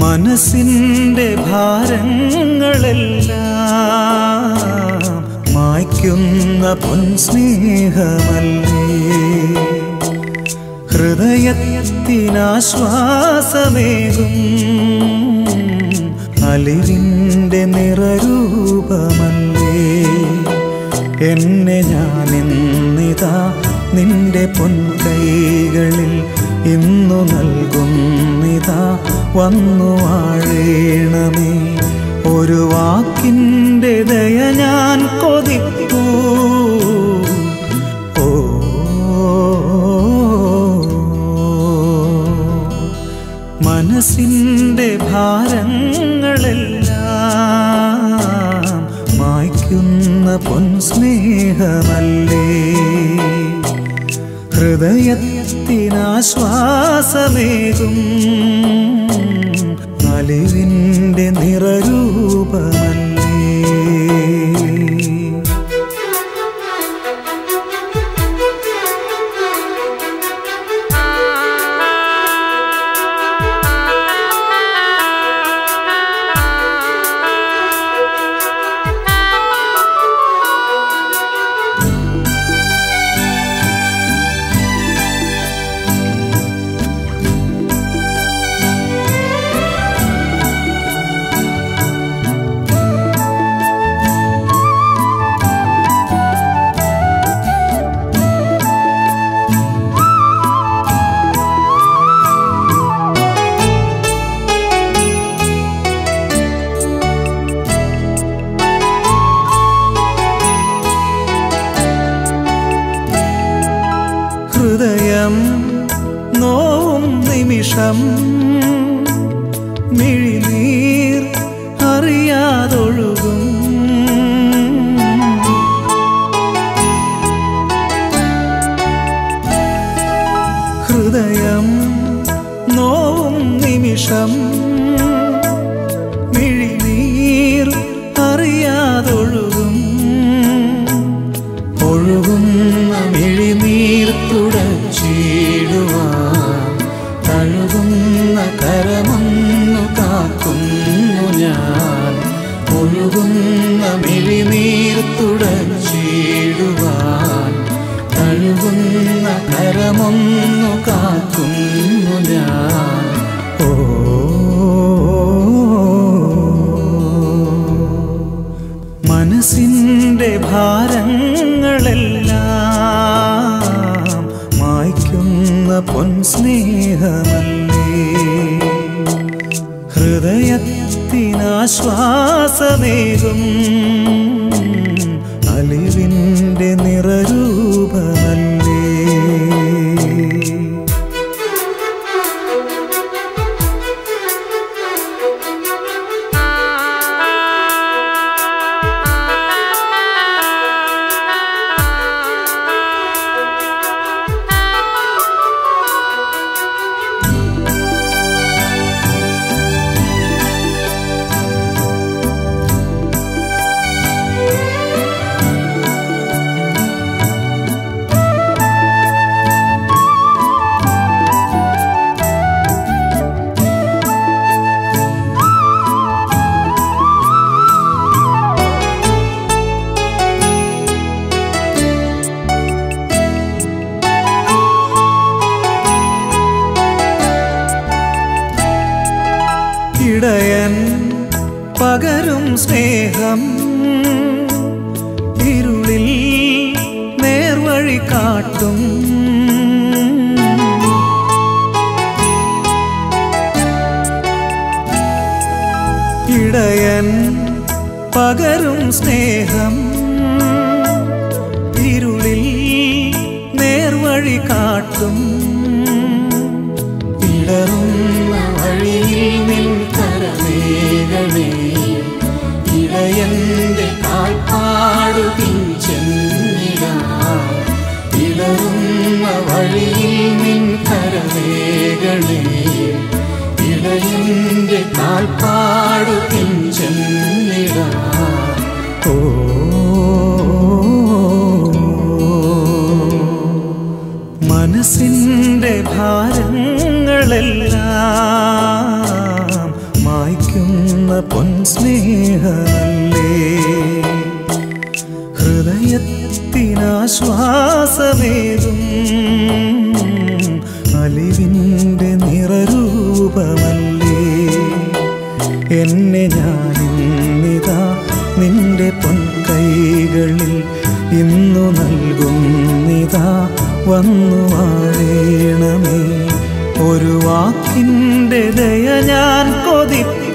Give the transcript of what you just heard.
മനസ്സിൻ്റെ ഭാരങ്ങളെല്ലാം മായ്ക്കുന്ന പൊൻസ്നേഹമല്ലേ, ഹൃദയത്തിനാശ്വാസമേകും അലിവിൻ്റെ നിറരൂപമല്ലേ. എന്നെ ഞാനിന്നിതാ നിന്റെ പൊൻകൈകളിൽ ഇന്നു നൽകുന്നിതാ, വന്നു വാഴേണമേ. ഒരു വാക്കിൻ്റെ ദയ ഞാൻ കൊതിപ്പൂ. ഓ മനസ്സിൻ്റെ ഭാരങ്ങളെല്ലാം മായ്ക്കുന്ന പൊൻസ്നേഹമല്ലേ, ഹൃദയത്തിനാശ്വാസമേകും അലിവിൻ്റെ നിറരൂപമല്ലേ. ഹൃദയം നോവും നിമിഷം മിഴിനീർ അറിയാതൊഴുകും. ഹൃദയം നോവും നിമിഷം മിഴിനീർ അറിയാതൊഴുകും. ഒഴുകുന്ന മിഴിനീർ തുടച്ചിടുവാൻ തഴുകുന്ന കരമൊന്നു കാക്കുന്നു ഞാൻ. ഒഴുകുന്ന മിഴിനീർ തുടച്ചിടുവാൻ തഴുകുന്ന കരമൊന്നു കാക്കുന്നു ഞാൻ. ഓ മനസ്സിൻ്റെ ഭാരങ്ങളെല്ലാം മായ്ക്കുന്ന പൊൻസ്നേഹമല്ലേ, ഹൃദയത്തിനാശ്വാസമേകും അലിവിൻ്റെ നിറരൂപമല്ലേ. ഇടയൻ പകരും സ്നേഹം ഇരുളിൽ നേർവഴി കാട്ടും. ഇടയൻ പകരും സ്നേഹം ഇരുളിൽ നേർവഴി കാട്ടും. ഇടറുന്ന വഴിയിൽ നിൻ കരമേകണേ, ഇടയന്റെ കാൽപ്പാടു പിഞ്ചെന്നിടാം. ഇടറുന്ന വഴിയിൽ നിൻ കരമേകണേ, ഇടയന്റെ കാൽപ്പാടു പിഞ്ചെന്നിടാം. ഓ മനസ്സിൻ്റെ ഭാരങ്ങളെല്ലാം ഹൃദയത്തിനാശ്വാസമേതും അലിവിൻ്റെ നിറരൂപമല്ലേ. എന്നെ ഞാനിന്നിതാ നിന്റെ പൊൻകൈകളിൽ ഇന്നു നൽകുന്നിതാ വന്നു വാഴേണമേ. ഒരു വാക്കിൻ്റെ ദയ ഞാൻ കൊതിപ്പ